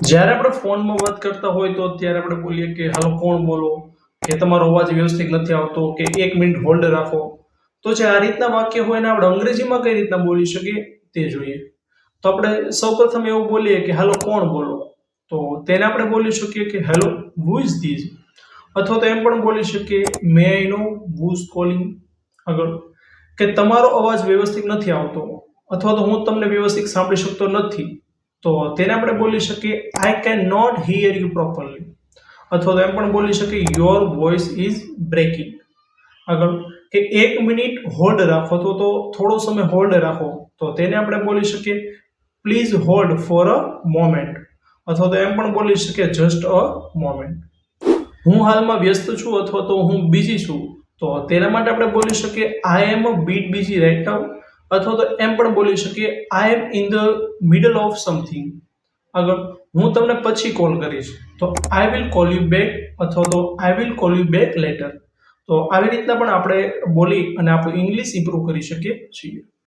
જ્યારે આપણે ફોનમાં વાત કરતા હોય તો ત્યારે આપણે બોલીએ કે હાલો કોણ બોલો, કે તમારો અવાજ વ્યવસ્થિત નથી આવતો, કે 1 મિનિટ હોલ્ડ રાખો. તો જે આ રીતના વાક્ય હોય ને આપણે અંગ્રેજીમાં કઈ રીતના બોલી શકીએ તે જોઈએ. તો આપણે સૌપ્રથમ એવું બોલીએ કે હાલો કોણ બોલો, તો તેને આપણે બોલી શકીએ કે હેલો હુ ઇઝ ધીસ, અથવા તો એમ પણ બોલી શકીએ મે આઈ નો હુઝ કોલિંગ. આગળ કે તમારો અવાજ વ્યવસ્થિત નથી આવતો, અથવા તો હું તમને વ્યવસ્થિત સાંભળી શકતો નથી, તો તેને આપણે બોલી શકીએ I can not hear you properly, અથવા તો એમ પણ બોલી શકીએ યોર વોઇસ ઇઝ બ્રેકિંગ. આગળ કે 1 મિનિટ હોલ્ડ રાખો, તો થોડો સમય હોલ્ડ રાખો, તો તેને આપણે બોલી શકીએ please hold for a moment, અથવા તો એમ પણ બોલી શકીએ જસ્ટ અ મોમેન્ટ. હું હાલમાં વ્યસ્ત છું અથવા તો હું બિઝી છું, તો તેના માટે આપણે બોલી શકીએ I am a bit busy right now, અથવા તો એમ પણ બોલી શકીએ I am in the middle of something. આગળ હું તમને પછી કોલ કરીશ, તો I will call you back, અથવા તો I will call you back later. તો આવી રીતના પણ આપણે બોલી અને આપણું ઇંગ્લિશ ઇમ્પ્રૂવ કરી શકીએ છીએ.